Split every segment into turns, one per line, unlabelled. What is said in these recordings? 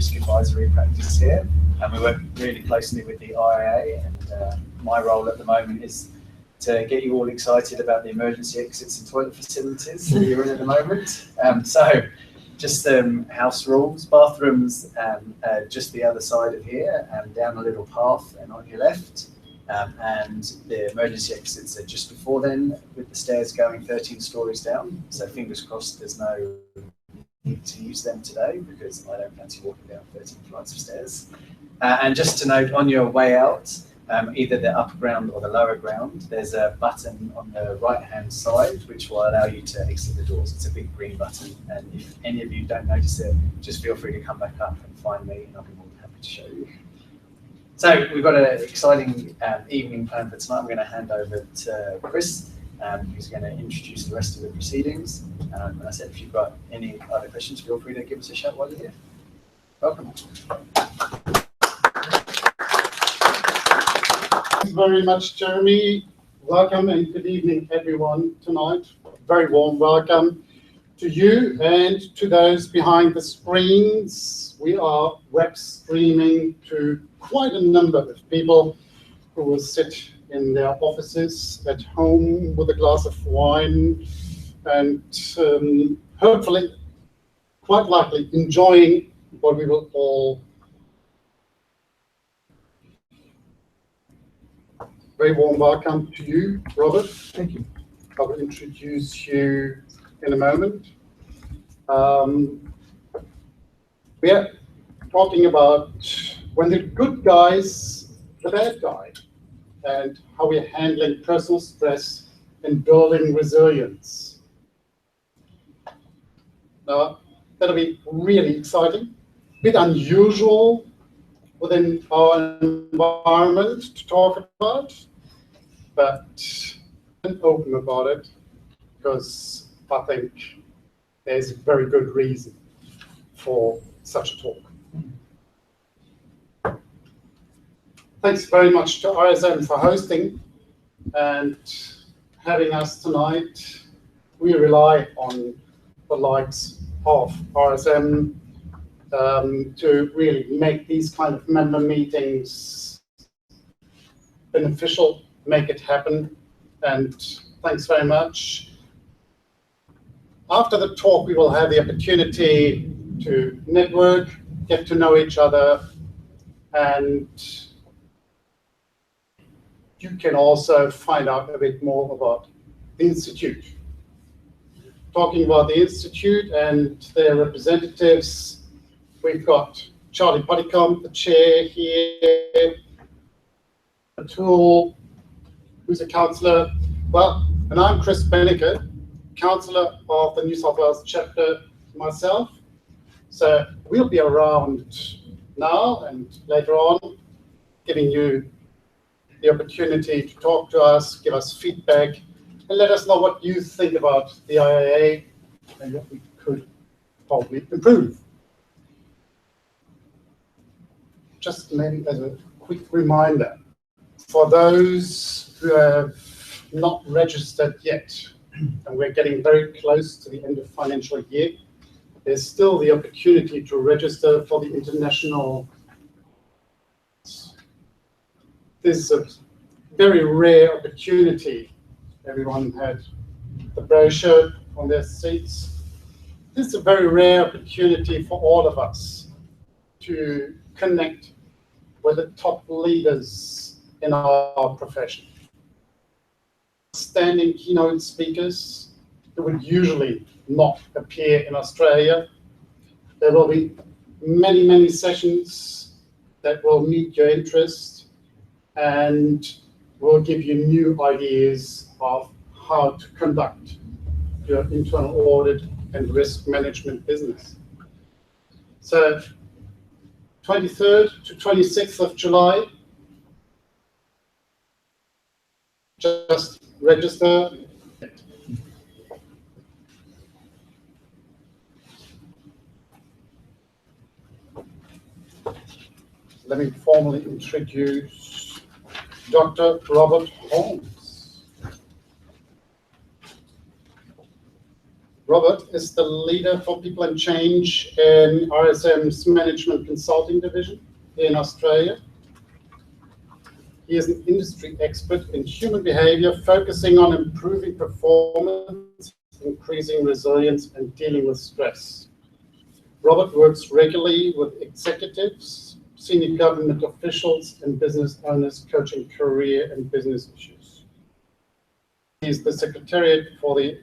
risk advisory practice here, and we work really closely with the IIA, and my role at the moment is to get you all excited about the emergency exits and toilet facilities that you're in at the moment. So just house rules, bathrooms just the other side of here, down a little path and on your left. And the emergency exits are just before then, with the stairs going 13 stories down. So fingers crossed there's no need to use them today, because I don't fancy walking down 13 flights of stairs. And just to note, on your way out, either the upper ground or the lower ground, there's a button on the right-hand side which will allow you to exit the doors. It's a big green button, and if any of you don't notice it, just feel free to come back up and find me, and I'll be more than happy to show you. So we've got an exciting evening planned for tonight. I'm going to hand over to Chris, who's going to introduce the rest of the proceedings. And I said, if you've got any other questions, feel free to give us a shout while you're here. Welcome.
Thanks very much, Jeremy. Welcome and good evening, everyone, tonight. Very warm welcome to you and to those behind the screens. We are web streaming to quite a number of people who will sit in their offices at home with a glass of wine and hopefully, quite likely, enjoying what we will all. Very warm welcome to you, Robert.
Thank you.
I will introduce you in a moment. We are talking about when the good guy's the bad guy, and how we're handling personal stress and building resilience. Now, that'll be really exciting, a bit unusual within our environment to talk about, but I'm open about it because I think there's a very good reason for such a talk. Thanks very much to RSM for hosting and having us tonight. We rely on the likes of RSM to really make these kind of member meetings beneficial, make it happen, and thanks very much. After the talk, we will have the opportunity to network, get to know each other, and you can also find out a bit more about the Institute. Talking about the Institute and their representatives, we've got Charlie Puttycombe, the chair here, Atul, who's a councillor. Well, and I'm Chris Benniker, councillor of the New South Wales chapter myself. So we'll be around now and later on, giving you the opportunity to talk to us, give us feedback, and let us know what you think about the IIA and what we could probably improve. Just maybe as a quick reminder, for those who have not registered yet, and we're getting very close to the end of financial year, there's still the opportunity to register for the international. This is a very rare opportunity. Everyone had the brochure on their seats. This is a very rare opportunity for all of us to connect with the top leaders in our profession. Standing keynote speakers that would usually not appear in Australia. There will be many, many sessions that will meet your interest and will give you new ideas of how to conduct your internal audit and risk management business. So 23rd to 26th of July, just register. Let me formally introduce Dr. Robert Holmes. Robert is the leader for People and Change in RSM's Management Consulting Division in Australia. He is an industry expert in human behavior, focusing on improving performance, increasing resilience, and dealing with stress. Robert works regularly with executives, senior government officials, and business owners, coaching career and business issues. He is the Secretariat for the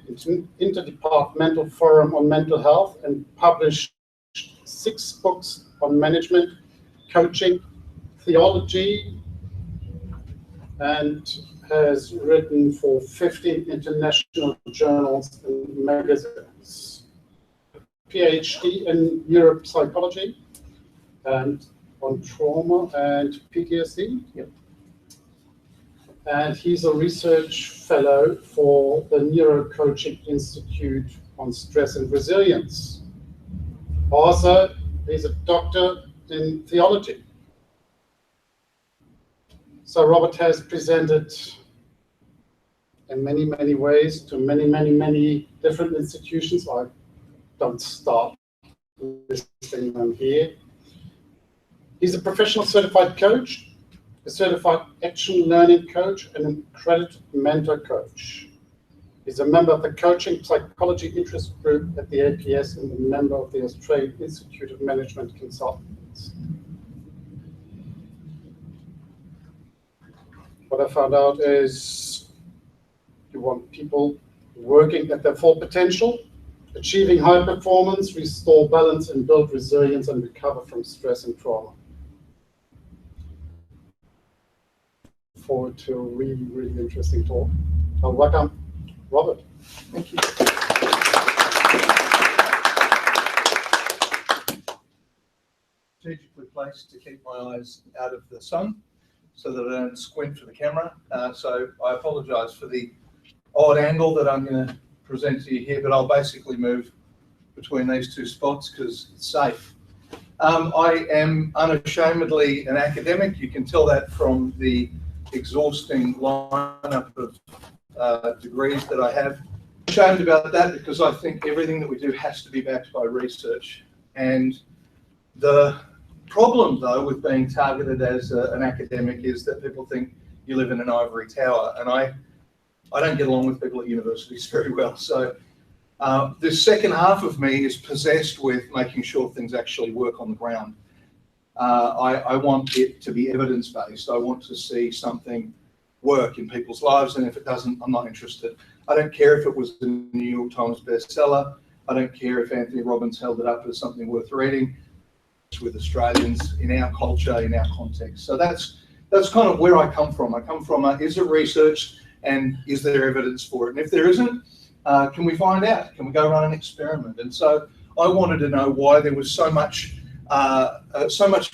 Interdepartmental Forum on Mental Health and published 6 books on management, coaching, theology, and has written for 15 international journals and magazines. PhD in neuropsychology and on trauma and PTSD.
Yep.
And he's a research fellow for the Neurocoaching Institute on Stress and Resilience. Also, he's a doctor in theology. So Robert has presented in many, many ways to many, many, many different institutions. I don't start listing them here. He's a professional certified coach, a certified action learning coach, and an accredited mentor coach. He's a member of the Coaching Psychology Interest Group at the APS and a member of the Australian Institute of Management Consultants. What I found out is you want people working at their full potential, achieving high performance, restore balance, and build resilience and recover from stress and trauma. Forward to a really, really interesting talk. So welcome, Robert.
Thank you. Strategically placed to keep my eyes out of the sun so that I don't squint for the camera. So I apologise for the odd angle that I'm going to present to you here, but I'll basically move between these 2 spots because it's safe. I am unashamedly an academic. You can tell that from the exhausting lineup of degrees that I have. I'm ashamed about that because I think everything that we do has to be backed by research. And the problem, though, with being targeted as an academic is that people think you live in an ivory tower, and I don't get along with people at universities very well. So the second half of me is possessed with making sure things actually work on the ground. I want it to be evidence-based. I want to see something work in people's lives, and if it doesn't, I'm not interested. I don't care if it was a New York Times bestseller. I don't care if Anthony Robbins held it up as something worth reading. With Australians in our culture, in our context. So that's kind of where I come from. I come from is it researched and is there evidence for it? And if there isn't, can we find out? Can we go run an experiment? And so I wanted to know why there was so much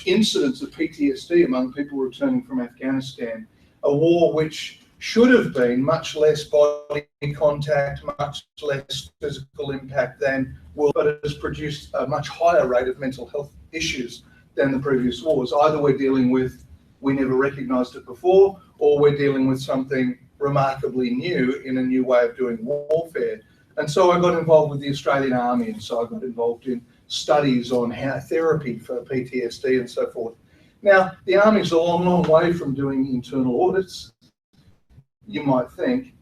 incidence of PTSD among people returning from Afghanistan, a war which should have been much less body contact, much less physical impact than war, but it has produced a much higher rate of mental health issues than the previous wars. Either we're dealing with, we never recognised it before, or we're dealing with something remarkably new in a new way of doing warfare. And so I got involved with the Australian Army, and so I got involved in studies on how therapy for PTSD and so forth. Now, the Army's a long, long way from doing internal audits, you might think,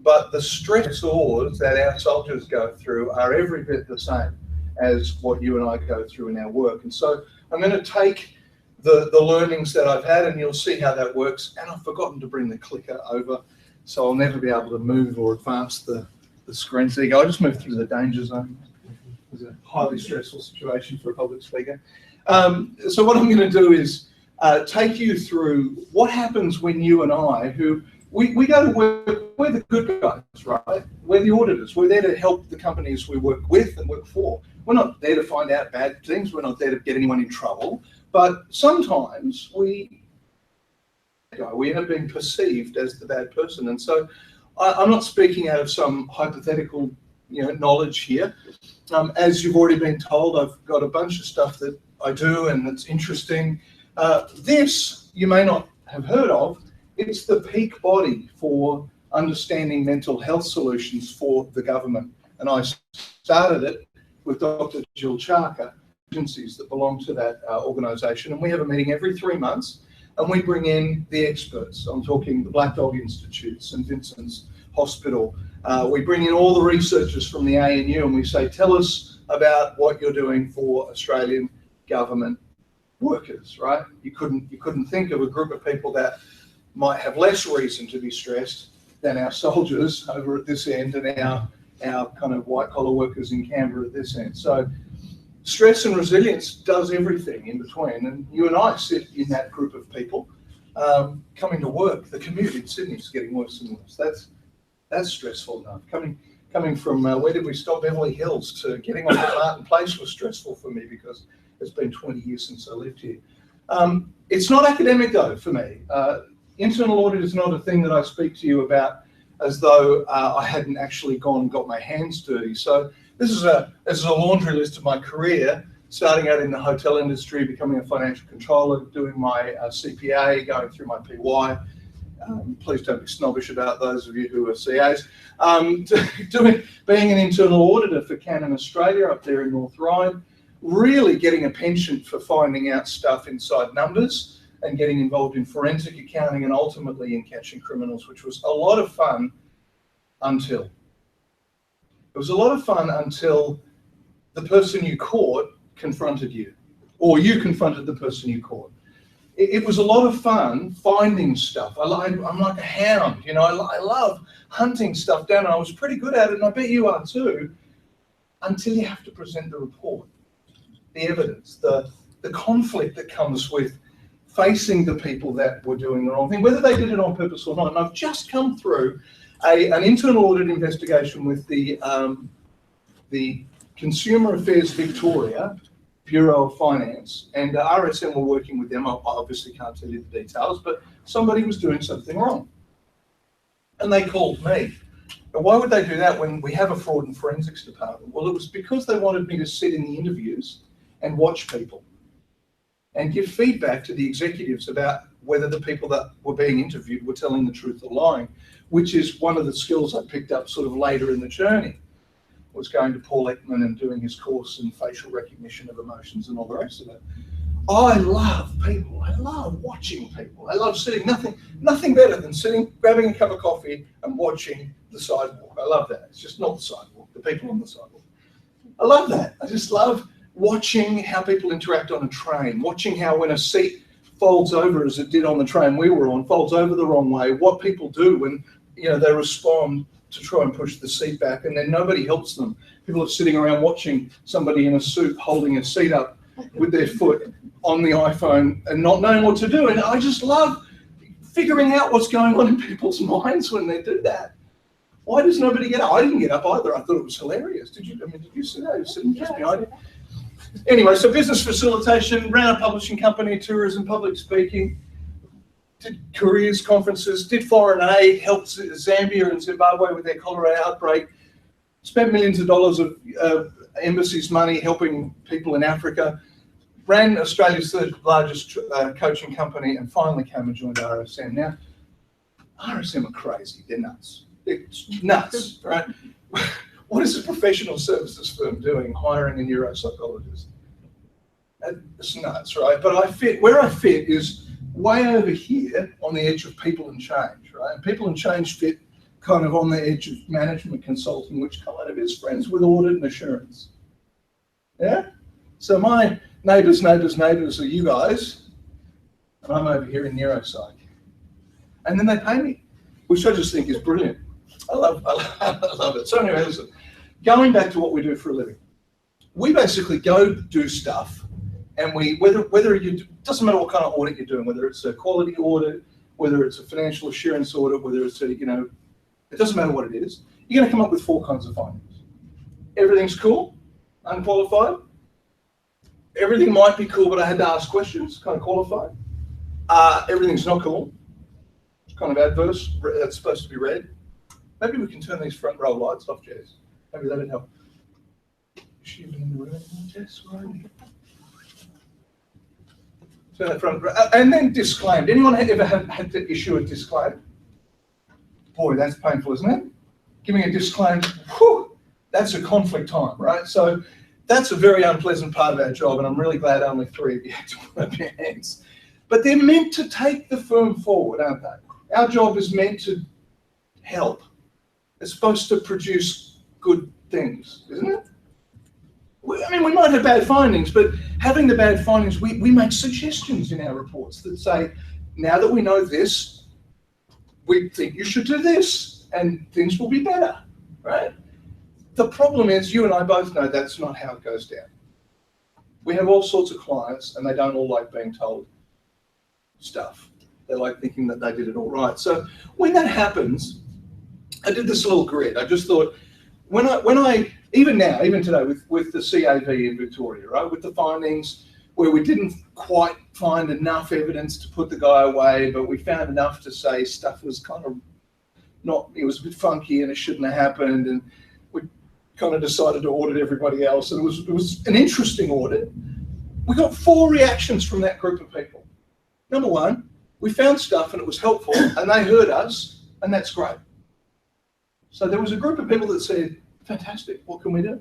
but the stressors that our soldiers go through are every bit the same as what you and I go through in our work. And so I'm going to take the learnings that I've had, and you'll see how that works. And I've forgotten to bring the clicker over, so I'll never be able to move or advance the screen. So you go, I'll just move through the danger zone. It's a highly stressful situation for a public speaker. So what I'm going to do is take you through what happens when you and I, who we go to work, we're the good guys, right? We're the auditors. We're there to help the companies we work with and work for. We're not there to find out bad things. We're not there to get anyone in trouble. But sometimes we end up being perceived as the bad person. And so I'm not speaking out of some hypothetical knowledge here. As you've already been told, I've got a bunch of stuff that I do and it's interesting. This you may not have heard of. It's the peak body for understanding mental health solutions for the government. And I started it with Dr. Jill Charker, agencies that belong to that organisation. And we have a meeting every 3 months, and we bring in the experts. I'm talking the Black Dog Institute, St Vincent's Hospital. We bring in all the researchers from the ANU, and we say, tell us about what you're doing for Australian government workers, right? You couldn't think of a group of people that might have less reason to be stressed than our soldiers over at this end and our kind of white collar workers in Canberra at this end. So stress and resilience does everything in between, and you and I sit in that group of people. Coming to work, the commute in Sydney is getting worse and worse. That's stressful enough. Coming from where did we stop, Beverly Hills, to getting on to Martin Place was stressful for me because it's been 20 years since I lived here. It's not academic though for me. Internal audit is not a thing that I speak to you about as though I hadn't actually gone and got my hands dirty. So this is a laundry list of my career, starting out in the hotel industry, becoming a financial controller, doing my CPA, going through my PY. Please don't be snobbish about those of you who are CAs. Being an internal auditor for Canon Australia up there in North Ryde, really getting a penchant for finding out stuff inside numbers and getting involved in forensic accounting and ultimately in catching criminals, which was a lot of fun until. It was a lot of fun until the person you caught confronted you, or you confronted the person you caught. It was a lot of fun finding stuff. I'm like a hound, you know, I love hunting stuff down, and I was pretty good at it, and I bet you are too, until you have to present the report, the evidence, the conflict that comes with facing the people that were doing the wrong thing, whether they did it on purpose or not. And I've just come through an internal audit investigation with the Consumer Affairs Victoria Bureau of Finance, and RSM were working with them. I obviously can't tell you the details, but somebody was doing something wrong. And they called me. And why would they do that when we have a fraud and forensics department? Well, it was because they wanted me to sit in the interviews and watch people and give feedback to the executives about whether the people that were being interviewed were telling the truth or lying, which is one of the skills I picked up sort of later in the journey. Was going to Paul Ekman and doing his course in facial recognition of emotions and all the rest of it. I love people. I love watching people. I love sitting, nothing better than sitting, grabbing a cup of coffee and watching the sidewalk. I love that. It's just not the sidewalk, the people on the sidewalk. I love that. I just love watching how people interact on a train, watching how when a seat folds over as it did on the train we were on, folds over the wrong way, what people do when they respond to try and push the seat back, and then nobody helps them. People are sitting around watching somebody in a suit holding a seat up with their foot on the iPhone and not knowing what to do. And I just love figuring out what's going on in people's minds when they do that. Why does nobody get up? I didn't get up either. I thought it was hilarious. Did you? I mean, did you see that? You're sitting just behind it. Anyway, so business facilitation, ran a publishing company, tourism, public speaking, did careers conferences, did foreign aid, helped Zambia and Zimbabwe with their cholera outbreak, spent millions of dollars of embassies' money helping people in Africa, ran Australia's third largest coaching company, and finally came and joined RSM. Now, RSM are crazy. They're nuts. It's nuts, right? What is a professional services firm doing hiring a neuropsychologist? It's nuts, right? But where I fit is way over here on the edge of people and change, right? And people and change fit kind of on the edge of management consulting, which kind of is friends with audit and assurance. Yeah? So my neighbours are you guys, and I'm over here in neuropsych. And then they pay me, which I just think is brilliant. I love it. So anyway, listen, going back to what we do for a living. We basically go do stuff, and whether you, doesn't matter what kind of audit you're doing, whether it's a quality audit, whether it's a financial assurance audit, whether it's a, it doesn't matter what it is, you're going to come up with 4 kinds of findings. Everything's cool, unqualified. Everything might be cool, but I had to ask questions, kind of qualified. Everything's not cool, it's kind of adverse, that's supposed to be red. Maybe we can turn these front row lights off, Jess. Maybe that would help. Is she even in the room, Jess? Where are you? Turn that front row. And then disclaimed. Anyone ever had to issue a disclaim? Boy, that's painful, isn't it? Giving a disclaimed, whew, That's a conflict time, right? So that's a very unpleasant part of our job, and I'm really glad only 3 of you had to put up your hands. But they're meant to take the firm forward, aren't they? Our job is meant to help. It's supposed to produce good things, isn't it? I mean, we might have bad findings, but having the bad findings, we make suggestions in our reports that say, now that we know this, we think you should do this, and things will be better, right? The problem is, you and I both know that's not how it goes down. We have all sorts of clients, and they don't all like being told stuff. They like thinking that they did it all right. So when that happens, I did this little grid. I just thought, when I even now, even today, with the CAV in Victoria, right, with the findings where we didn't quite find enough evidence to put the guy away, but we found enough to say stuff was kind of not, it was a bit funky and it shouldn't have happened, and we kind of decided to audit everybody else, and it was an interesting audit. We got 4 reactions from that group of people. Number one, we found stuff and it was helpful, and they heard us, and that's great. So there was a group of people that said, fantastic, what can we do?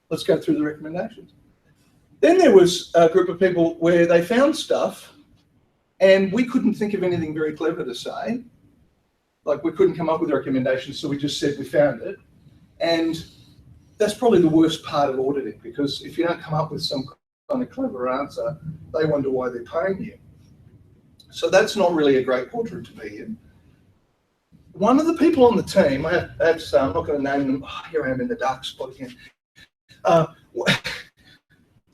Let's go through the recommendations. Then there was a group of people where they found stuff and we couldn't think of anything very clever to say. Like, we couldn't come up with recommendations, so we just said we found it. And that's probably the worst part of auditing, because if you don't come up with some kind of clever answer, they wonder why they're paying you. So that's not really a great quadrant to be in. One of the people on the team, I have to say, I'm not going to name them. Oh, here I am in the dark spot again.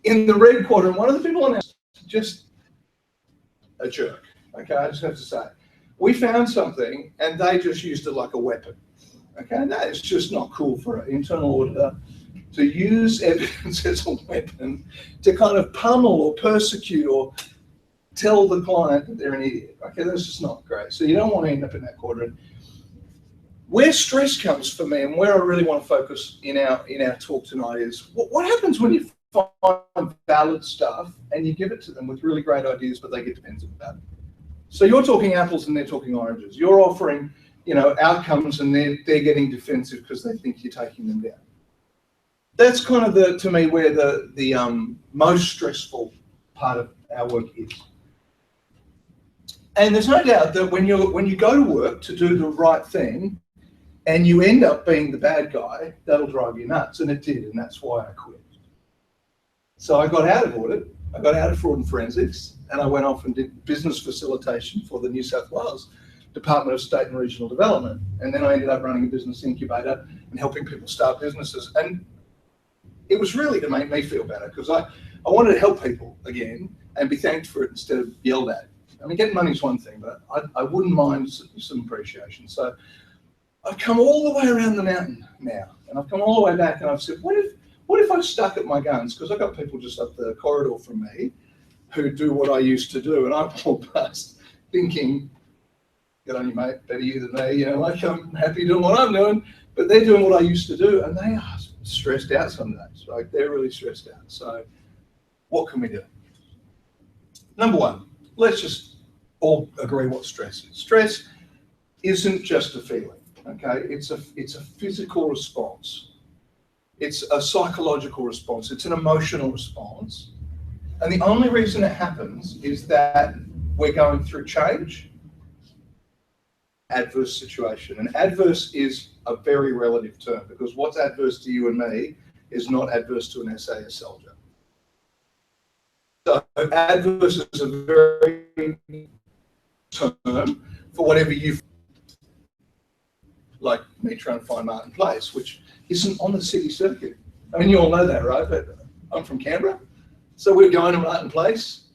In the red quadrant, one of the people on our just a jerk. Okay, I just have to say, we found something and they just used it like a weapon. Okay, and that is just not cool for an internal auditor to use evidence as a weapon to kind of pummel or persecute or tell the client that they're an idiot. Okay, that's just not great. So you don't want to end up in that quadrant. Where stress comes for me, and where I really want to focus in our talk tonight, is what happens when you find valid stuff and you give it to them with really great ideas, but they get defensive about it. So you're talking apples and they're talking oranges. You're offering, outcomes, and they're getting defensive because they think you're taking them down. That's kind of to me where the most stressful part of our work is. And there's no doubt that when you go to work to do the right thing and you end up being the bad guy, that'll drive you nuts, and it did, and that's why I quit. So I got out of audit, I got out of fraud and forensics, and I went off and did business facilitation for the New South Wales Department of State and Regional Development. And then I ended up running a business incubator and helping people start businesses. And it was really to make me feel better, because I wanted to help people again and be thanked for it instead of yelled at. I mean, getting money is one thing, but I wouldn't mind some appreciation. So I've come all the way around the mountain now, and I've come all the way back, and I've said, what if I stuck at my guns? Because I've got people just up the corridor from me who do what I used to do, and I walk past thinking, good on you, mate, better you than me, like, I'm happy doing what I'm doing, but they're doing what I used to do, and they are stressed out some days. Like, they're really stressed out. So what can we do? Number one, let's just all agree what stress is. Stress isn't just a feeling, okay? It's a physical response. It's a psychological response. It's an emotional response. And the only reason it happens is that we're going through change, adverse situation. And adverse is a very relative term, because what's adverse to you and me is not adverse to an SAS soldier. So adverse is a very term for whatever you, like me trying to find Martin Place, which isn't on the city circuit. I mean, you all know that, right? But I'm from Canberra, so we're going to Martin Place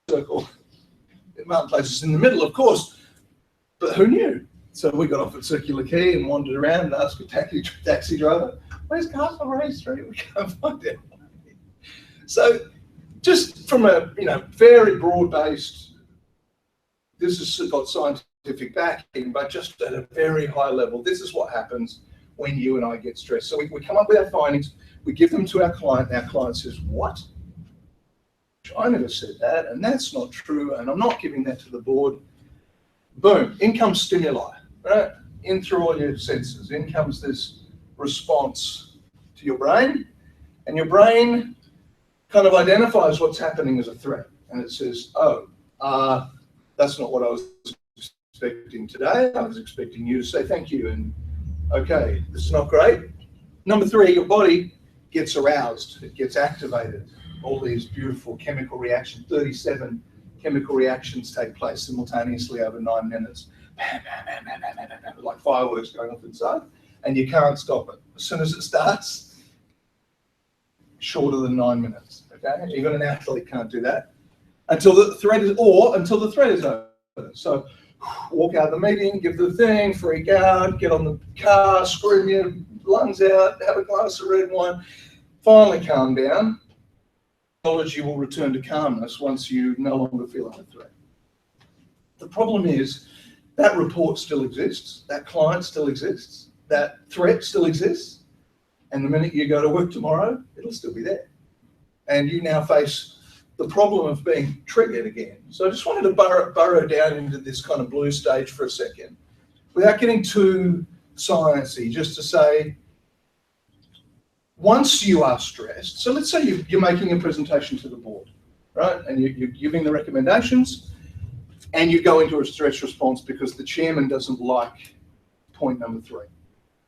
circle. Martin Place is in the middle, of course, but who knew? So we got off at Circular Quay and wandered around and asked a taxi driver, "Where's Castlereagh Street?" We can't find it. So just from a very broad-based, this has got scientific backing, but just at a very high level, this is what happens when you and I get stressed. So we come up with our findings, we give them to our client, and our client says, "What? I never said that, and that's not true, and I'm not giving that to the board." Boom, in comes stimuli, right? In through all your senses. In comes this response to your brain, and your brain kind of identifies what's happening as a threat, and it says, oh, that's not what I was expecting today. I was expecting you to say thank you, and okay, this is not great. Number 3, your body gets aroused, it gets activated. All these beautiful chemical reactions, 37 chemical reactions take place simultaneously over 9 minutes. Bam, bam, bam, bam, bam, bam, bam, like fireworks going off inside, and you can't stop it. As soon as it starts, shorter than 9 minutes, okay? Even an athlete can't do that until the threat is over. So walk out of the meeting, give the thing, freak out, get on the car, scream your lungs out, have a glass of red wine, finally calm down. Technology will return to calmness once you no longer feel under threat. The problem is that report still exists, that client still exists, that threat still exists, and the minute you go to work tomorrow, it'll still be there. And you now face the problem of being triggered again. So I just wanted to burrow down into this kind of blue stage for a second, without getting too sciencey, just to say, once you are stressed, so let's say you're making a presentation to the board, right? And you're giving the recommendations, and you go into a stress response because the chairman doesn't like point number 3,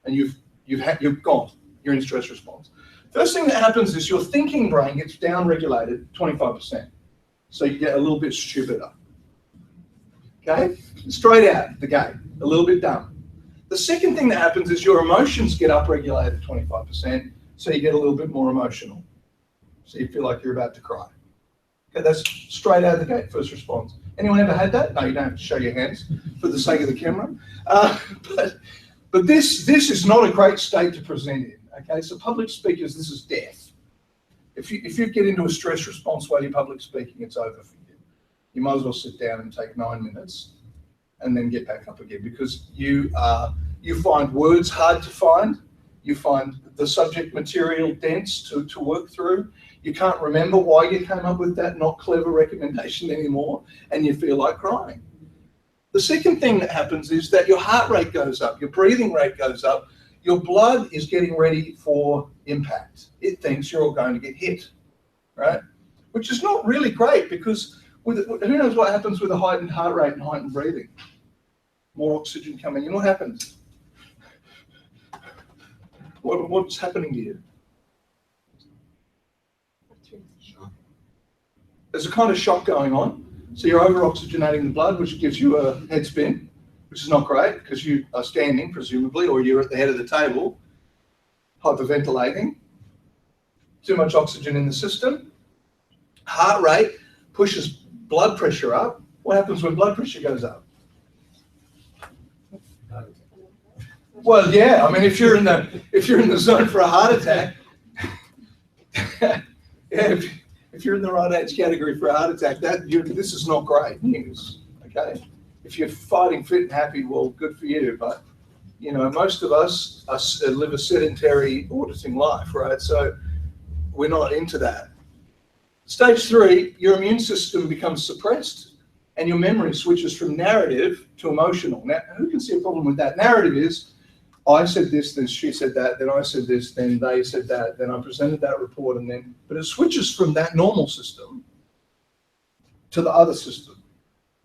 and you've gone. You're in stress response. First thing that happens is your thinking brain gets down-regulated 25%. So you get a little bit stupider. Okay? Straight out the gate, a little bit dumb. The second thing that happens is your emotions get up-regulated 25%, so you get a little bit more emotional. So you feel like you're about to cry. Okay, that's straight out of the gate, first response. Anyone ever had that? No, you don't have to show your hands for the sake of the camera. But this is not a great state to present in. Okay, so public speakers, this is death. If you get into a stress response while you're public speaking, it's over for you. You might as well sit down and take 9 minutes and then get back up again, because you find words hard to find. You find the subject material dense to work through. You can't remember why you came up with that not clever recommendation anymore, and you feel like crying. The second thing that happens is that your heart rate goes up, your breathing rate goes up, your blood is getting ready for impact. It thinks you're going to get hit, right? Which is not really great, because who knows what happens with a heightened heart rate and heightened breathing? More oxygen coming in. What happens? What's happening to you? There's a kind of shock going on. So you're over-oxygenating the blood, which gives you a head spin, which is not great because you are standing, presumably, or you're at the head of the table, hyperventilating. Too much oxygen in the system. Heart rate pushes blood pressure up. What happens when blood pressure goes up? Well, yeah. I mean, if you're in the zone for a heart attack, yeah. If you're in the right age category for a heart attack, this is not great news. Okay. If you're fighting fit and happy, well, good for you. But most of us live a sedentary auditing life, right? So we're not into that. Stage 3, your immune system becomes suppressed and your memory switches from narrative to emotional. Now, who can see a problem with that? Narrative is, I said this, then she said that, then I said this, then they said that, then I presented that report, but it switches from that normal system to the other system,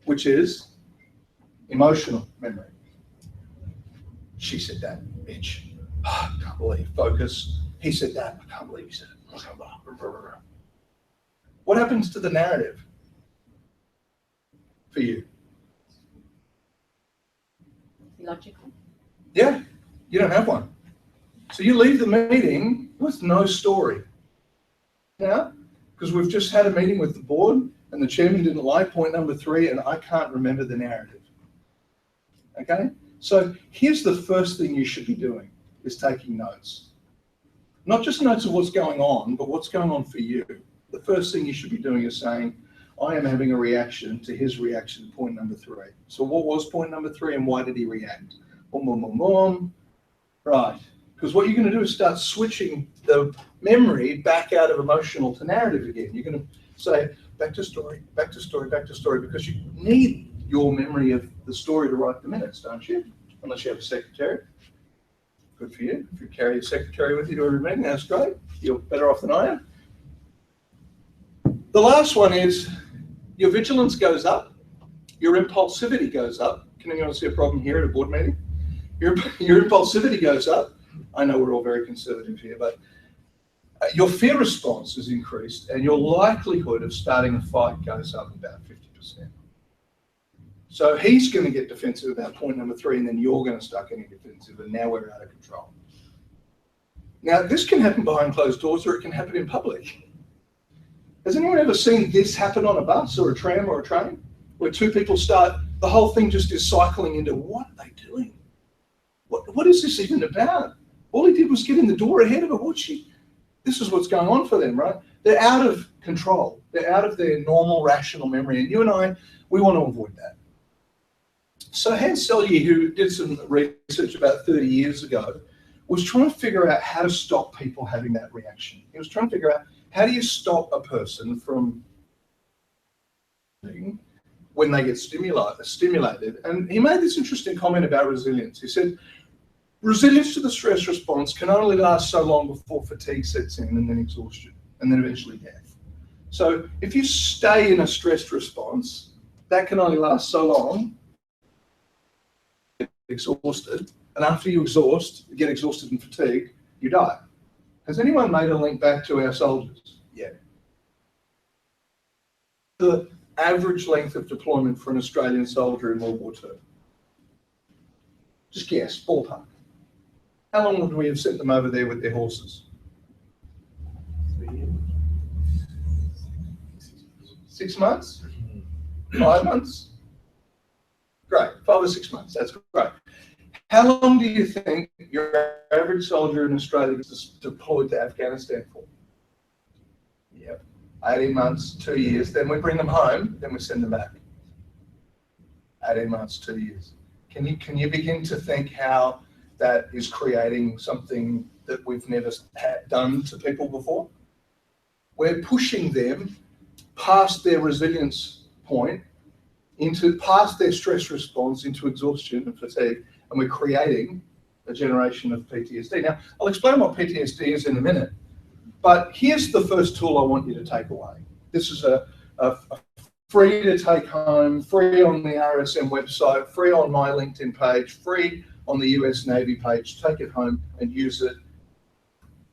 which is emotional memory. She said that, bitch. Oh, I can't believe. Focus. He said that. I can't believe he said it. What happens to the narrative for you?
Logical.
Yeah, you don't have one. So you leave the meeting with no story. Now, because we've just had a meeting with the board and the chairman didn't like point number 3 and I can't remember the narrative. Okay? So here's the first thing you should be doing, is taking notes. Not just notes of what's going on, but what's going on for you. The first thing you should be doing is saying, I am having a reaction to his reaction to point number 3. So what was point number 3 and why did he react? Boom, boom, boom, boom. Right. Because what you're going to do is start switching the memory back out of emotional to narrative again. You're going to say, back to story, back to story, back to story, because you need your memory of the story to write the minutes, don't you? Unless you have a secretary. Good for you. If you carry your secretary with you to every meeting, that's great. You're better off than I am. The last one is your vigilance goes up, your impulsivity goes up. Can anyone see a problem here at a board meeting? Your impulsivity goes up. I know we're all very conservative here, but your fear response is increased and your likelihood of starting a fight goes up about 50%. So he's going to get defensive about point number 3, and then you're going to start getting defensive, and now we're out of control. Now, this can happen behind closed doors, or it can happen in public. Has anyone ever seen this happen on a bus or a tram or a train, where two people start, the whole thing just is cycling into, what are they doing? What is this even about? All he did was get in the door ahead of her. This is what's going on for them, right? They're out of control. They're out of their normal rational memory, and you and I, we want to avoid that. So Hans Selye, who did some research about 30 years ago, was trying to figure out how to stop people having that reaction. He was trying to figure out, how do you stop a person from when they get stimulated? And he made this interesting comment about resilience. He said, resilience to the stress response can only last so long before fatigue sets in, and then exhaustion, and then eventually death. So if you stay in a stressed response, that can only last so long, exhausted, and after you get exhausted and fatigued, you die. Has anyone made a link back to our soldiers? Yeah. The average length of deployment for an Australian soldier in World War II? Just guess, ballpark. How long would we have sent them over there with their horses? 3 years. 6 months? 5 months? Great, 5 or 6 months, that's great. How long do you think your average soldier in Australia is deployed to Afghanistan for? Yep, 18 months, 2 years, then we bring them home, then we send them back. 18 months, 2 years. Can you begin to think how that is creating something that we've never done to people before? We're pushing them past their resilience point, past their stress response, into exhaustion and fatigue, and we're creating a generation of PTSD. Now, I'll explain what PTSD is in a minute, but here's the first tool I want you to take away. This is a free to take home, free on the RSM website, free on my LinkedIn page, free on the US Navy page. Take it home and use it.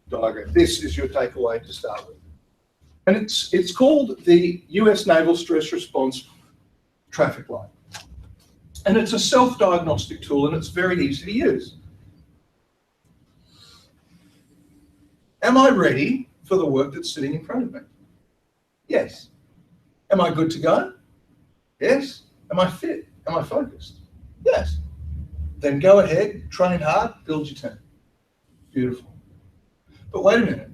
Diagram. This is your takeaway to start with. And it's called the US Naval Stress Response Traffic Light. And it's a self-diagnostic tool, and it's very easy to use. Am I ready for the work that's sitting in front of me? Yes. Am I good to go? Yes. Am I fit? Am I focused? Yes. Then go ahead, train hard, build your team. Beautiful. But wait a minute.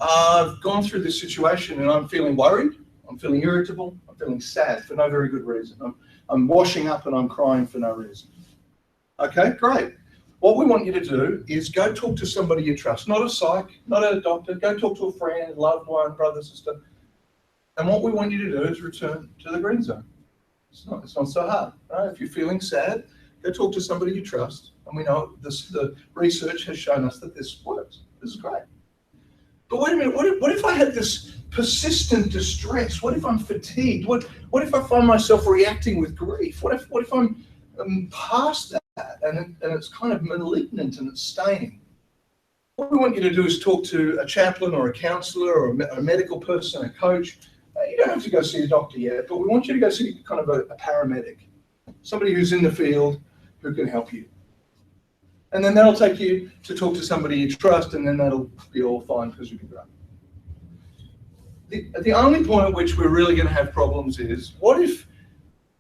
I've gone through this situation and I'm feeling worried, I'm feeling irritable, I'm feeling sad for no very good reason. I'm washing up and I'm crying for no reason. Okay, great. What we want you to do is go talk to somebody you trust, not a psych, not a doctor, go talk to a friend, loved one, brother, sister. And what we want you to do is return to the green zone. It's not so hard, right? If you're feeling sad, go talk to somebody you trust. And we know the research has shown us that this works. This is great. But wait a minute, what if I had this persistent distress? What if I'm fatigued? What if I find myself reacting with grief? What if I'm past that and it's kind of malignant and it's staining? What we want you to do is talk to a chaplain or a counsellor or a medical person, a coach. You don't have to go see a doctor yet, but we want you to go see kind of a paramedic, somebody who's in the field who can help you. And then that'll take you to talk to somebody you trust, and then that'll be all fine because you'll be great. The only point at which we're really going to have problems is, what if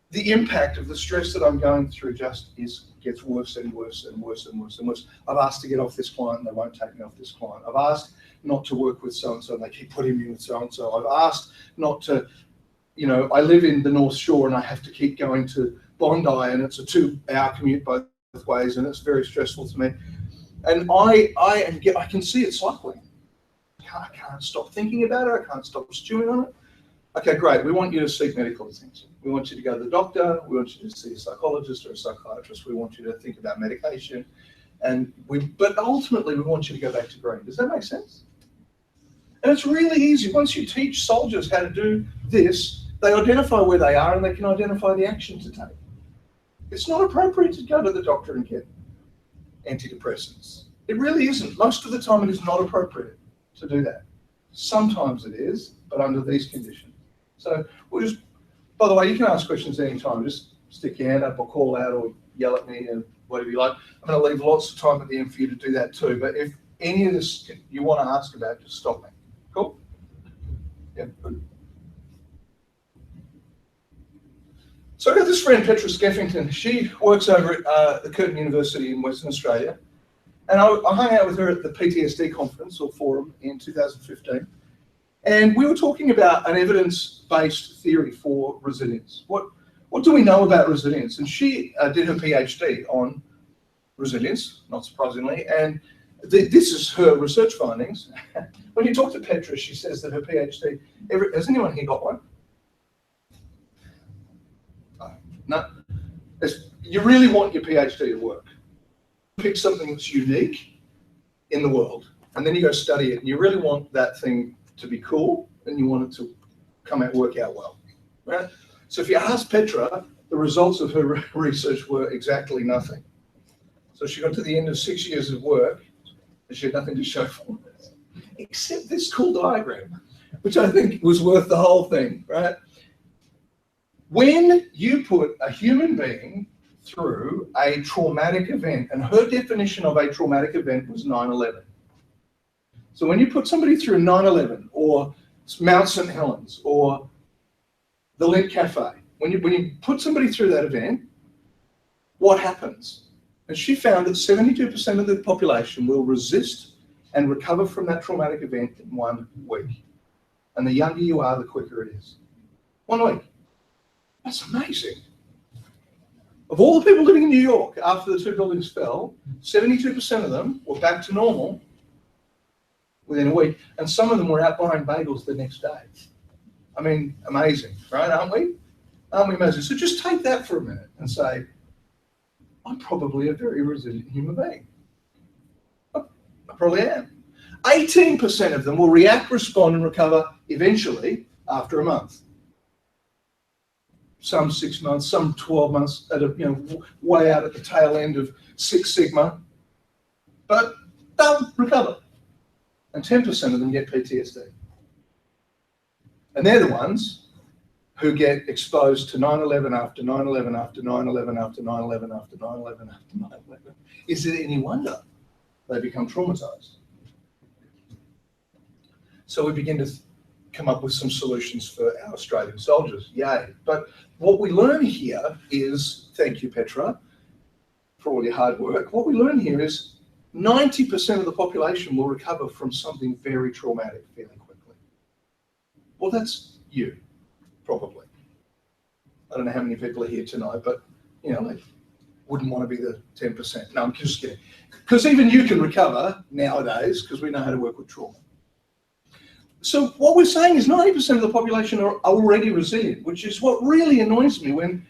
the impact of the stress that I'm going through gets worse and worse and worse and worse and worse? I've asked to get off this client and they won't take me off this client. I've asked not to work with so-and-so and they keep putting me with so-and-so. I've asked not to, I live in the North Shore and I have to keep going to Bondi and it's a 2-hour commute both ways and it's very stressful to me. And I can see it cycling. I can't stop thinking about it. I can't stop stewing on it. Okay, great. We want you to seek medical attention. We want you to go to the doctor. We want you to see a psychologist or a psychiatrist. We want you to think about medication. But ultimately we want you to go back to green. Does that make sense? And it's really easy. Once you teach soldiers how to do this, they identify where they are and they can identify the action to take. It's not appropriate to go to the doctor and get antidepressants. It really isn't. Most of the time it is not appropriate to do that. Sometimes it is, but under these conditions. So we'll just, by the way, you can ask questions anytime. Just stick your hand up or call out or yell at me and whatever you like. I'm going to leave lots of time at the end for you to do that too. But if any of this you want to ask about, just stop me. Cool? Yeah, good. So I've got this friend, Petra Skeffington. She works over at the Curtin University in Western Australia. And I hung out with her at the PTSD conference or forum in 2015. And we were talking about an evidence-based theory for resilience. What do we know about resilience? And she did her PhD on resilience, not surprisingly. And this is her research findings. When you talk to Petra, she says that her PhD, has anyone here got one? No. You really want your PhD to work. Pick something that's unique in the world, and then you go study it, and you really want that thing to be cool, and you want it to come out, work out well, right? So if you ask Petra, the results of her research were exactly nothing. So she got to the end of 6 years of work, and she had nothing to show for it, except this cool diagram, which I think was worth the whole thing, right? When you put a human being through a traumatic event, and her definition of a traumatic event was 9/11. So when you put somebody through 9/11 or Mount St. Helens or the Lint Cafe, when you put somebody through that event, what happens? And she found that 72% of the population will resist and recover from that traumatic event in 1 week. And the younger you are, the quicker it is. 1 week. That's amazing. Of all the people living in New York after the 2 buildings fell, 72% of them were back to normal within a week, and some of them were out buying bagels the next day. I mean, amazing, right? Aren't we? Aren't we amazing? So just take that for a minute and say, I'm probably a very resilient human being. I probably am. 18% of them will react, respond, and recover eventually after a month. Some 6 months, some 12 months, at way out at the tail end of Six Sigma, but they'll recover. And 10% of them get PTSD. And they're the ones who get exposed to 9/11 after 9/11 after 9/11 after 9/11 after 9/11 after 9/11. Is it any wonder they become traumatized? So we begin to come up with some solutions for our Australian soldiers. Yay. But what we learn here is, thank you, Petra, for all your hard work. What we learn here is 90% of the population will recover from something very traumatic fairly quickly. Well, that's you, probably. I don't know how many people are here tonight, but, they wouldn't want to be the 10%. No, I'm just kidding. Because even you can recover nowadays, because we know how to work with trauma. So what we're saying is 90% of the population are already resilient, which is what really annoys me when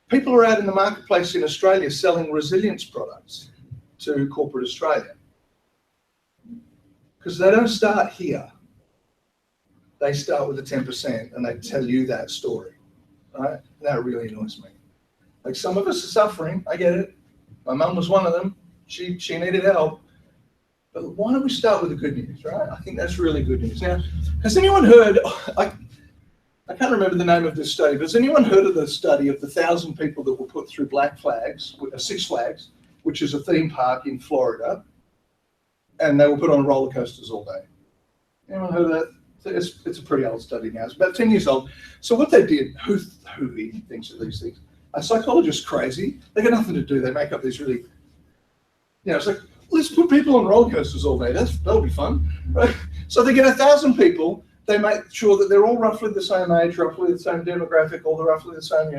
people are out in the marketplace in Australia selling resilience products to corporate Australia. Because they don't start here. They start with the 10% and they tell you that story. Right? That really annoys me. Like, some of us are suffering, I get it. My mum was one of them. She needed help. But why don't we start with the good news, right? I think that's really good news. Now, has anyone heard, I can't remember the name of this study, but has anyone heard of the study of the 1,000 people that were put through Black Flags, Six Flags, which is a theme park in Florida, and they were put on roller coasters all day? Anyone heard of that? It's a pretty old study now. It's about 10 years old. So what they did, who even thinks of these things? A psychologist crazy. They got nothing to do. They make up these really, it's like, let's put people on roller coasters all day. That'll be fun, right? So they get 1,000 people. They make sure that they're all roughly the same age, roughly the same demographic, all roughly the same,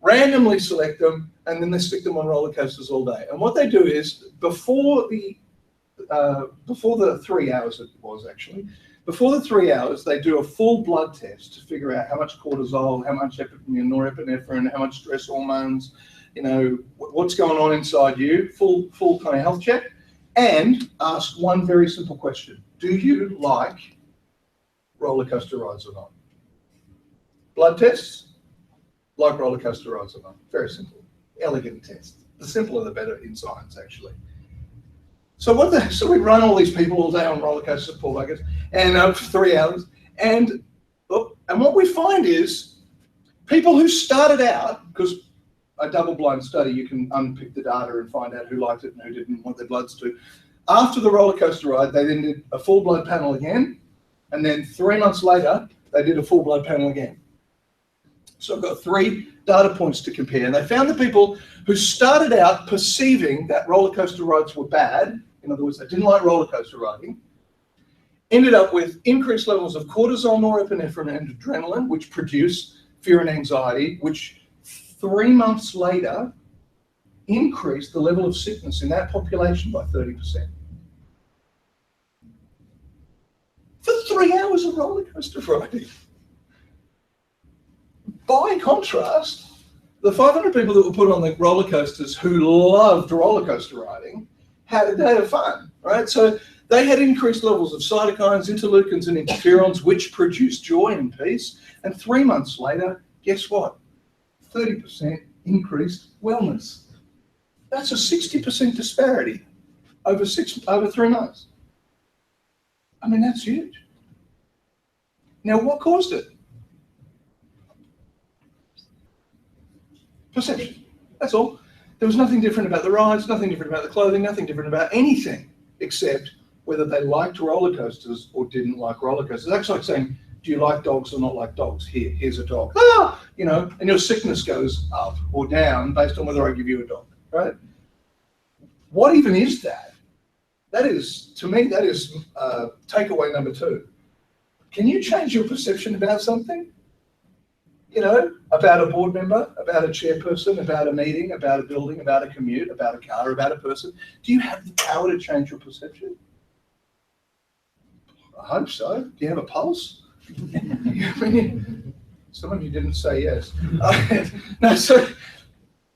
randomly select them, and then they stick them on roller coasters all day. And what they do is, before the 3 hours it was actually, before the 3 hours, they do a full blood test to figure out how much cortisol, how much norepinephrine, how much stress hormones, what's going on inside you, full kind of health check, and ask one very simple question. Do you like roller coaster rides or not? Blood tests, like roller coaster rides or not? Very simple, elegant test. The simpler the better in science, actually. So we run all these people all day on roller coasters, poor buggers, and for 3 hours, and what we find is people who started out, because a double-blind study, you can unpick the data and find out who liked it and who didn't, want their bloods to. After the roller coaster ride, they then did a full blood panel again, and then 3 months later, they did a full blood panel again. So I've got 3 data points to compare, and they found the people who started out perceiving that roller coaster rides were bad, in other words, they didn't like roller coaster riding, ended up with increased levels of cortisol, norepinephrine, and adrenaline, which produce fear and anxiety, which 3 months later increased the level of sickness in that population by 30%. For 3 hours of roller coaster riding. By contrast, the 500 people that were put on the roller coasters who loved roller coaster riding had a day of fun, right? So they had increased levels of cytokines, interleukins, and interferons, which produce joy and peace. And 3 months later, guess what? 30% increased wellness. That's a 60% disparity over 3 months. I mean, that's huge. Now, what caused it? Perception. That's all. There was nothing different about the rides, nothing different about the clothing, nothing different about anything except whether they liked roller coasters or didn't like roller coasters. That's like saying, do you like dogs or not like dogs? Here's a dog. And your sickness goes up or down based on whether I give you a dog, right? What even is that? That is, to me, that is takeaway number 2. Can you change your perception about something? About a board member, about a chairperson, about a meeting, about a building, about a commute, about a car, about a person. Do you have the power to change your perception? I hope so. Do you have a pulse? Some of you didn't say yes. No, so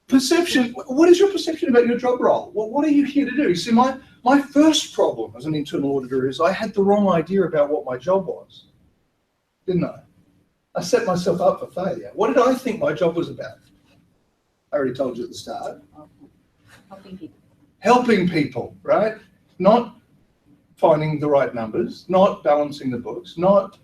perception, what is your perception about your job role? What are you here to do? You see, my first problem as an internal auditor is I had the wrong idea about what my job was, didn't I? I set myself up for failure. What did I think my job was about? I already told you at the start.
Helping people.
Helping people, right? Not finding the right numbers, not balancing the books, not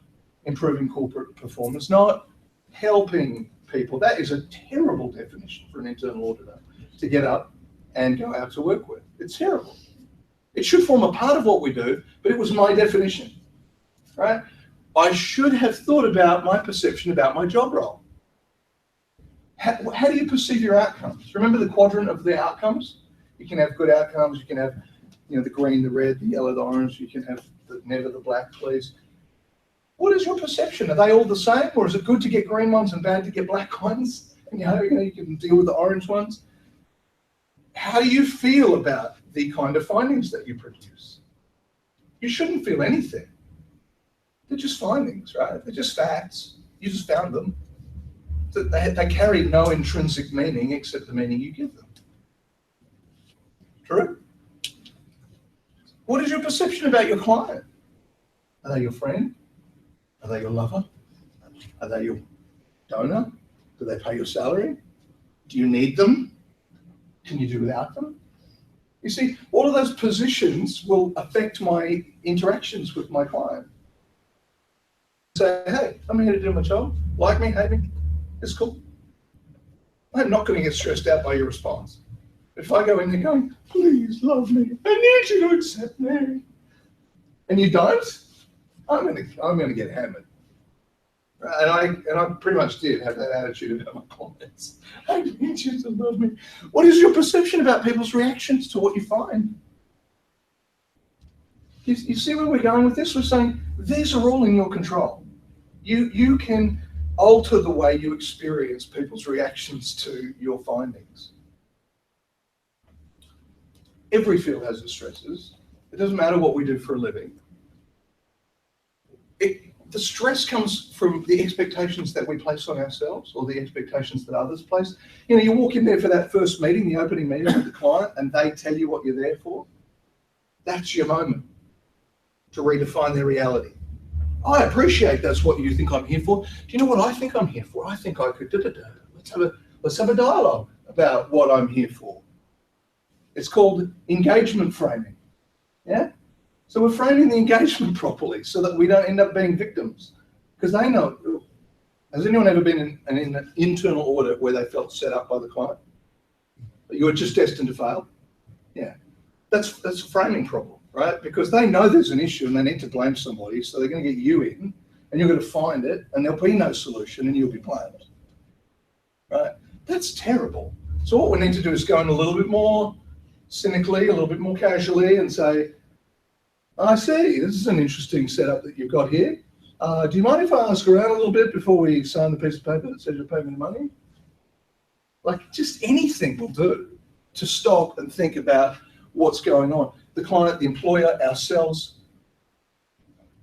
improving corporate performance, not helping people. That is a terrible definition for an internal auditor to get up and go out to work with. It's terrible. It should form a part of what we do, but it was my definition, right? I should have thought about my perception about my job role. How do you perceive your outcomes? Remember the quadrant of the outcomes? You can have good outcomes, you can have the green, the red, the yellow, the orange, you can have never the black, please. What is your perception? Are they all the same, or is it good to get green ones and bad to get black ones? And you can deal with the orange ones. How do you feel about the kind of findings that you produce? You shouldn't feel anything. They're just findings, right? They're just facts. You just found them. They carry no intrinsic meaning except the meaning you give them. True? What is your perception about your client? Are they your friend? Are they your lover? Are they your donor? Do they pay your salary? Do you need them? Can you do without them? You see, all of those positions will affect my interactions with my client. Say, hey, I'm here to do my job. Like me, hate me, it's cool. I'm not going to get stressed out by your response. If I go in there going, please love me, I need you to accept me, and you don't, I'm going to get hammered. And I pretty much did have that attitude about my clients. I need you to love me. What is your perception about people's reactions to what you find? You see where we're going with this? We're saying these are all in your control. You can alter the way you experience people's reactions to your findings. Every field has its stresses. It doesn't matter what we do for a living. the stress comes from the expectations that we place on ourselves or the expectations that others place. You know, you walk in there for that first meeting, the opening meeting with the client, and they tell you what you're there for. That's your moment to redefine their reality. I appreciate that's what you think I'm here for. Do you know what I think I'm here for? I think I could let's have a dialogue about what I'm here for. It's called engagement framing. Yeah? So we're framing the engagement properly so that we don't end up being victims. Because they know. Has anyone ever been in an internal audit where they felt set up by the client? You were just destined to fail? Yeah. That's a framing problem, right? Because they know there's an issue and they need to blame somebody, so they're going to get you in and you're going to find it and there'll be no solution and you'll be blamed, right? That's terrible. So what we need to do is go in a little bit more cynically, a little bit more casually and say, I see, this is an interesting setup that you've got here. Do you mind if I ask around a little bit before we sign the piece of paper that says you're paying me money? Like just anything will do to stop and think about what's going on. The client, the employer, ourselves.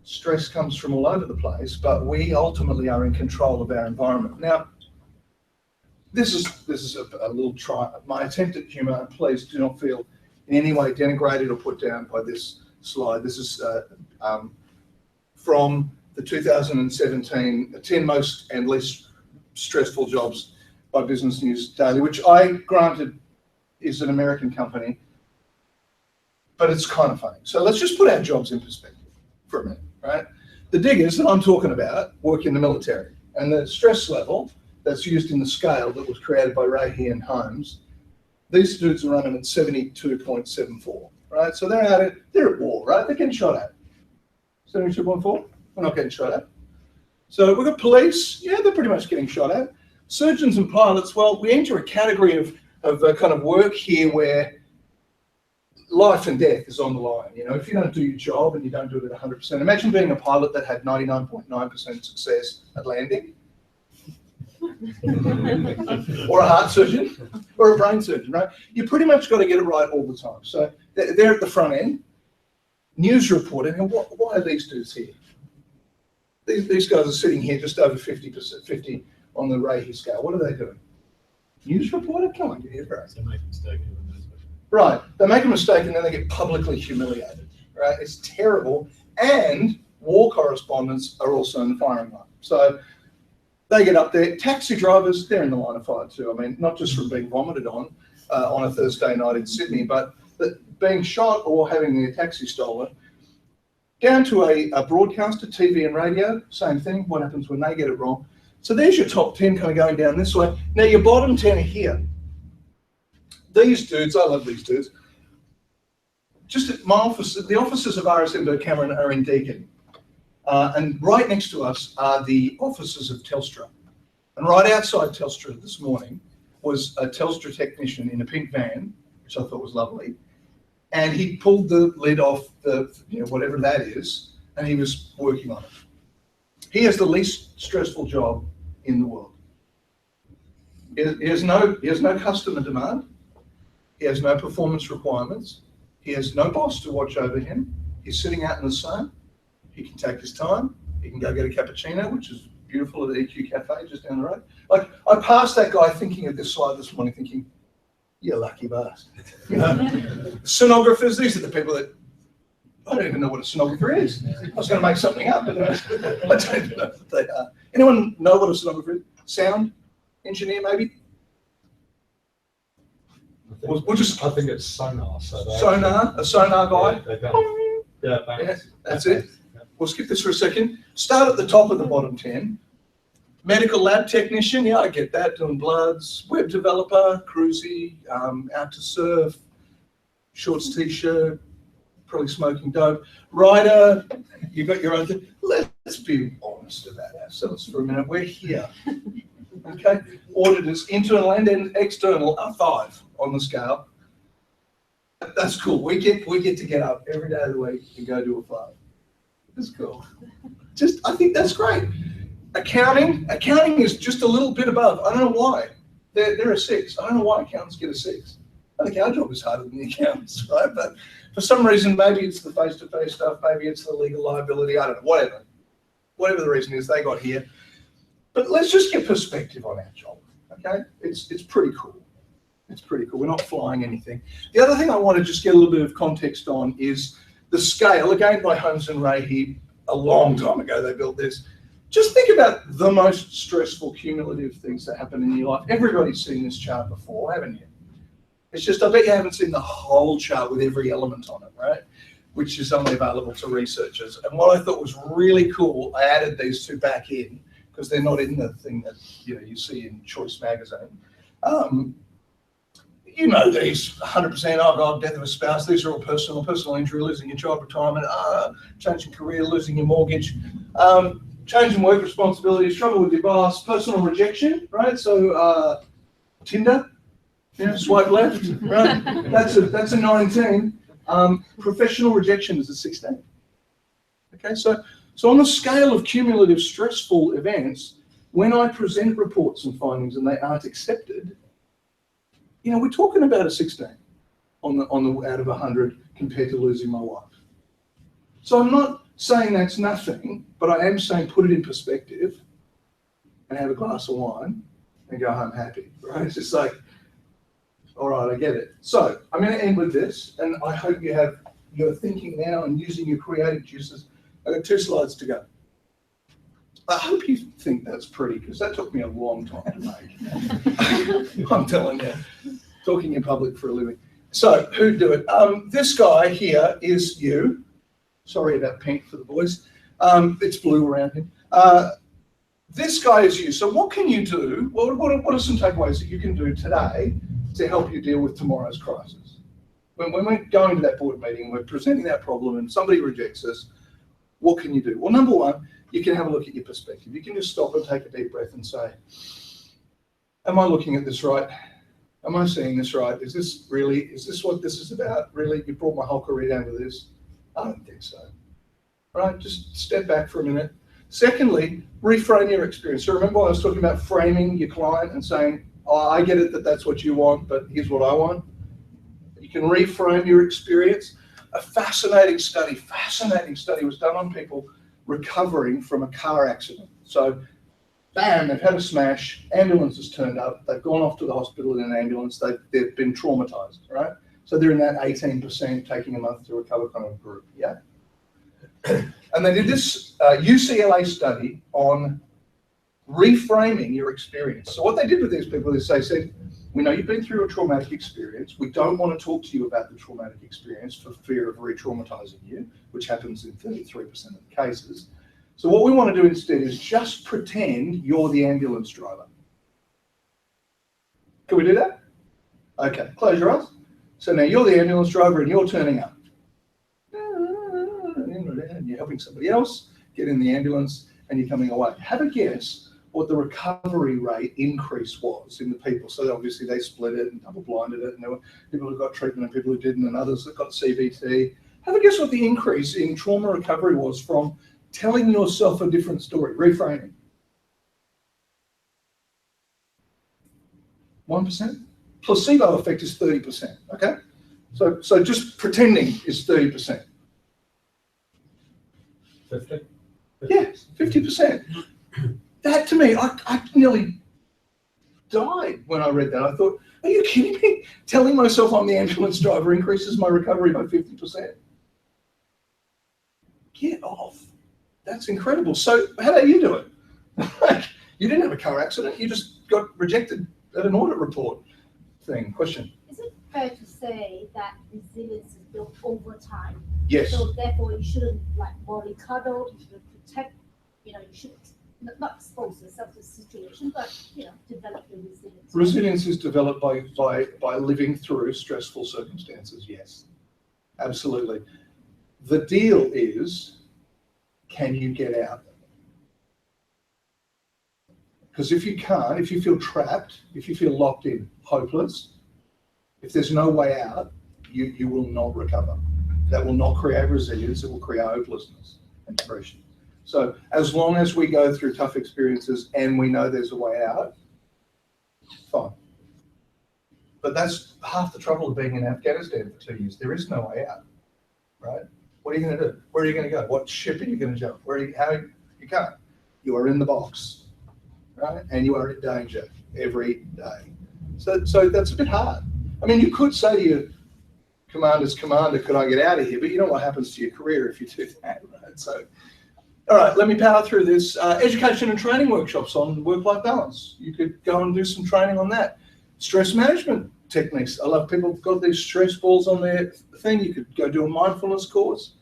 Stress comes from all over the place, but we ultimately are in control of our environment. Now, this is a little try, my attempt at humour. Please do not feel in any way denigrated or put down by this slide. This is from the 2017 10 most and least stressful jobs by Business News Daily, which I granted is an American company, but it's kind of funny. So let's just put our jobs in perspective for a minute, right? The diggers that I'm talking about work in the military, and the stress level that's used in the scale that was created by Rahe and Holmes, these dudes are running at 72.74, right? So they're at war, right? They're getting shot at. 72.4, we're not getting shot at. So we've got police, yeah, they're pretty much getting shot at. Surgeons and pilots, well, we enter a category of kind of work here where life and death is on the line. You know, if you don't do your job and you don't do it at 100%, imagine being a pilot that had 99.9% success at landing. Or a heart surgeon, or a brain surgeon, right? You pretty much got to get it right all the time. So they're at the front end, news reporting, and why are these dudes here? These guys are sitting here just over 50%, 50 on the Rahe scale. What are they doing? News reporter? Come on, get here, bro.
They make a mistake.
Right, they make a mistake and then they get publicly humiliated, right? It's terrible. And war correspondents are also in the firing line. So they get up there. Taxi drivers, they're in the line of fire too. I mean, not just from being vomited on a Thursday night in Sydney, but being shot or having their taxi stolen. Down to a broadcaster, TV and radio, same thing. What happens when they get it wrong? So there's your top 10 kind of going down this way. Now your bottom 10 are here. These dudes, I love these dudes. Just at my office, the offices of RSM Cameron are in Deakin. And right next to us are the offices of Telstra. And right outside Telstra this morning was a Telstra technician in a pink van, which I thought was lovely. And he pulled the lid off the, whatever that is, and he was working on it. He has the least stressful job in the world. He has no customer demand. He has no performance requirements. He has no boss to watch over him. He's sitting out in the sun. He can take his time. He can go get a cappuccino, which is beautiful at the EQ Cafe just down the road. Like, I passed that guy thinking of this slide this morning, thinking, you lucky bastard. Sonographers, these are the people that, I don't even know what a sonographer is. I was going to make something up, but I don't even know what they are. Anyone know what a sonographer is? Sound engineer, maybe?
I think it's sonar. So
a sonar guy?
Yeah,
that's it. We'll skip this for a second. Start at the top of the bottom 10. Medical lab technician, yeah, I get that, doing bloods. Web developer, cruisy, out to surf, shorts t-shirt, probably smoking dope. Writer, you got your own thing. Let's be honest about ourselves for a minute. We're here. Okay? Auditors, internal and external, are 5 on the scale. That's cool. We get to get up every day of the week and go do a 5. That's cool. I think that's great. Accounting is just a little bit above. I don't know why. They're a 6. I don't know why accountants get a 6. I think our job is harder than the accountants, right? But for some reason, maybe it's the face-to-face stuff, maybe it's the legal liability, I don't know, whatever. whatever the reason is, they got here. But let's just get perspective on our job, okay? It's pretty cool. It's pretty cool. We're not flying anything. The other thing I want to just get a little bit of context on is the scale, again by Holmes and Ray, a long time ago they built this. Just think about the most stressful cumulative things that happen in your life. Everybody's seen this chart before, haven't you? It's just, I bet you haven't seen the whole chart with every element on it, right? Which is only available to researchers. And what I thought was really cool, I added these two back in because they're not in the thing that you see in Choice magazine. You know these 100%, oh God, death of a spouse, these are all personal injury, losing your child, retirement, changing career, losing your mortgage, changing work responsibilities, trouble with your boss, personal rejection, right? So Tinder, swipe left, right? That's a 19. Professional rejection is a 16. Okay, so on the scale of cumulative stressful events, when I present reports and findings and they aren't accepted, we're talking about a 16 on the out of 100 compared to losing my wife. So I'm not saying that's nothing, but I am saying put it in perspective and have a glass of wine and go home happy, right? It's just like, all right, I get it. So I'm going to end with this, and I hope you're thinking now and using your creative juices. I've got 2 slides to go. I hope you think that's pretty, because that took me a long time to make. I'm telling you, talking in public for a living. So who'd do it? This guy here is you. Sorry about pink for the boys. It's blue around him. This guy is you. So what can you do? What are some takeaways that you can do today to help you deal with tomorrow's crisis? When we're going to that board meeting, we're presenting that problem and somebody rejects us, what can you do? Well, number one, you can have a look at your perspective. You can just stop and take a deep breath and say, am I looking at this right? Am I seeing this right? Is this what this is about? Really? You brought my whole career down to this? I don't think so. Right? Just step back for a minute. Secondly, reframe your experience. So remember I was talking about framing your client and saying, oh, I get it that that's what you want, but here's what I want. You can reframe your experience. A fascinating study was done on people recovering from a car accident. So, bam, they've had a smash, ambulance has turned up, they've gone off to the hospital in an ambulance, they've been traumatized, right? So they're in that 18% taking a month to recover kind of group, yeah? And they did this UCLA study on reframing your experience. So what they did with these people is they said, we know you've been through a traumatic experience. We don't want to talk to you about the traumatic experience for fear of re-traumatizing you, which happens in 33% of the cases. So what we want to do instead is just pretend you're the ambulance driver. Can we do that? Okay, close your eyes. So now you're the ambulance driver and you're turning up. And you're helping somebody else get in the ambulance and you're coming away. Have a guess what the recovery rate increase was in the people. So obviously they split it and double blinded it, and there were people who got treatment and people who didn't, and others that got CBT. Have a guess what the increase in trauma recovery was from telling yourself a different story, reframing. 1%? Placebo effect is 30%, okay? So just pretending is 30%.
50?
Yeah, 50%. That to me, I nearly died when I read that. I thought, are you kidding me? Telling myself I'm the ambulance driver increases my recovery by 50%. Get off. That's incredible. So how do you do it? You didn't have a car accident. You just got rejected at an audit report thing. Question?
Is it fair to say that resilience is built over time?
Yes.
So therefore, you shouldn't molly cuddle. You should protect. You should not expose yourself to the situation, but develop your resilience.
Resilience is developed by living through stressful circumstances. Yes, absolutely. The deal is, can you get out? Because if you can't, if you feel trapped, if you feel locked in, hopeless, if there's no way out, you will not recover. That will not create resilience. It will create hopelessness and depression. So as long as we go through tough experiences and we know there's a way out, fine. But that's half the trouble of being in Afghanistan for 2 years. There is no way out, right? What are you going to do? Where are you going to go? What ship are you going to jump? How are you can't. You are in the box, right? And you are in danger every day. So that's a bit hard. I mean, you could say to your commander's commander, could I get out of here? But you know what happens to your career if you do that, right? So, all right, let me power through this. Education and training workshops on work-life balance. You could go and do some training on that. Stress management techniques. I love people who've got these stress balls on their thing. You could go do a mindfulness course.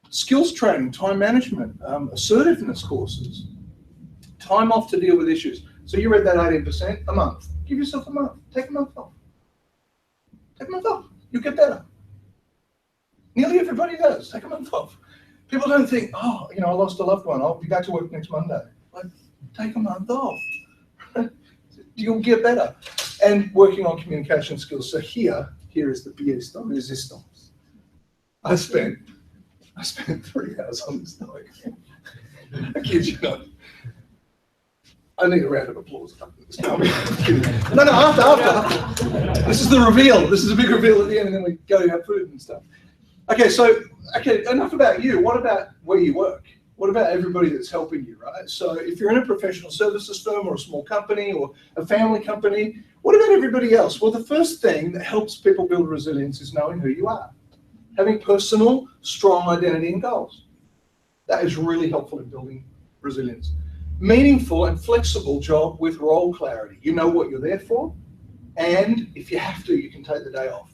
Skills training, time management, assertiveness courses, time off to deal with issues. So you read that 18%, a month. Give yourself a month. Take a month off. Take a month off. You'll get better. Nearly everybody does. Take a month off. People don't think, oh, I lost a loved one. I'll be back to work next Monday. Like, take a month off. You'll get better. And working on communication skills. So here is the pièce de résistance. I spent 3 hours on this document. I kid you not. I need a round of applause. No, after. This is the reveal. This is a big reveal at the end, and then we go have food and stuff. Okay, enough about you. What about where you work? What about everybody that's helping you, right? So if you're in a professional services firm or a small company or a family company, what about everybody else? Well, the first thing that helps people build resilience is knowing who you are. Having personal, strong identity and goals. That is really helpful in building resilience. Meaningful and flexible job with role clarity. You know what you're there for, and if you have to, you can take the day off.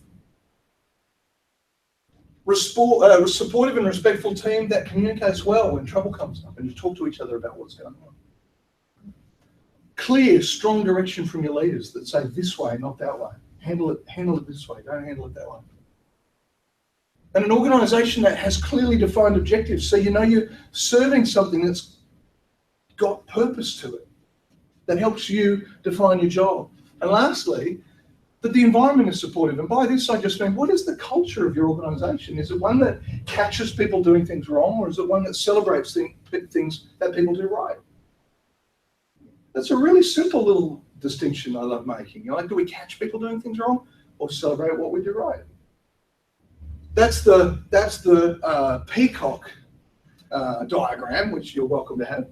Supportive and respectful team that communicates well when trouble comes up and you talk to each other about what's going on. Clear, strong direction from your leaders that say this way, not that way. Handle it this way, don't handle it that way. And an organisation that has clearly defined objectives, so you know you're serving something that's got purpose to it, that helps you define your job. And lastly, that the environment is supportive. And by this, I just mean, what is the culture of your organisation? Is it one that catches people doing things wrong, or is it one that celebrates things that people do right? That's a really simple little distinction I love making. Do we catch people doing things wrong, or celebrate what we do right? That's the peacock diagram, which you're welcome to have.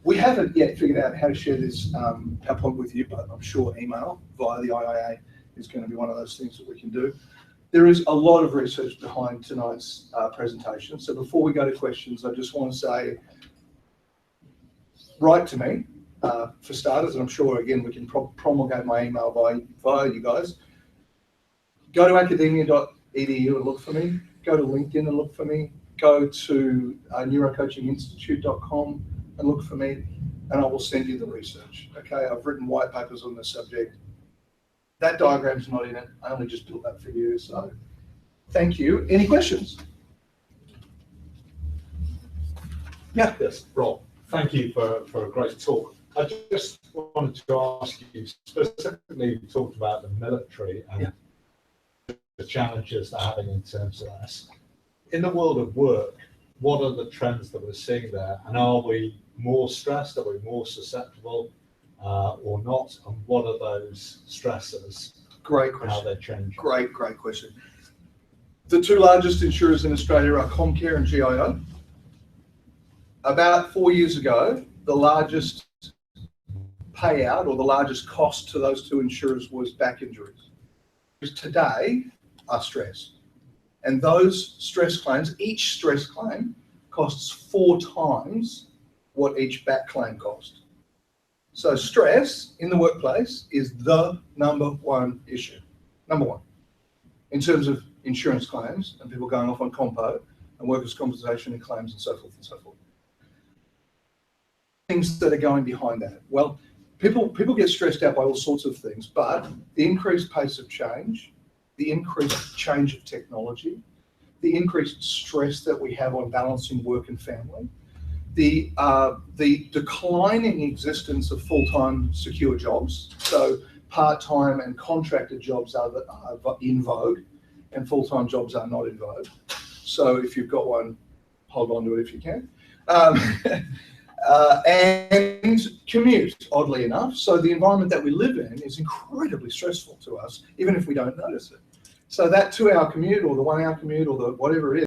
We haven't yet figured out how to share this PowerPoint with you, but I'm sure email via the IIA is going to be one of those things that we can do. There is a lot of research behind tonight's presentation. So before we go to questions, I just want to say, write to me for starters, and I'm sure, again, we can promulgate my email via you guys. Go to academia.edu and look for me. Go to LinkedIn and look for me. Go to neurocoachinginstitute.com and look for me, and I will send you the research. Okay, I've written white papers on this subject. That diagram's not in it. I only just built that for you. So thank you. Any questions? Yeah.
Yes, Rob. Thank you for a great talk. I just wanted to ask you specifically, you talked about the military and the challenges they're having in terms of that. In the world of work, what are the trends that we're seeing there? And are we more stressed? Are we more susceptible or not? And what are those stressors?
Great question.
How they change?
Great question. The two largest insurers in Australia are Comcare and GIO. About 4 years ago, the largest payout or the largest cost to those two insurers was back injuries. Today are stress. And those stress claims, each stress claim costs 4 times what each back claim cost. So stress in the workplace is the number one issue. Number one. In terms of insurance claims and people going off on compo and workers' compensation and claims and so forth and so forth. Things that are going behind that. Well, people get stressed out by all sorts of things, but the increased pace of change, the increased change of technology, the increased stress that we have on balancing work and family, the declining existence of full-time secure jobs. So part-time and contracted jobs are in vogue, and full-time jobs are not in vogue. So if you've got one, hold on to it if you can. And commute, oddly enough. So the environment that we live in is incredibly stressful to us, even if we don't notice it. So that 2-hour commute or the 1-hour commute or the whatever it is,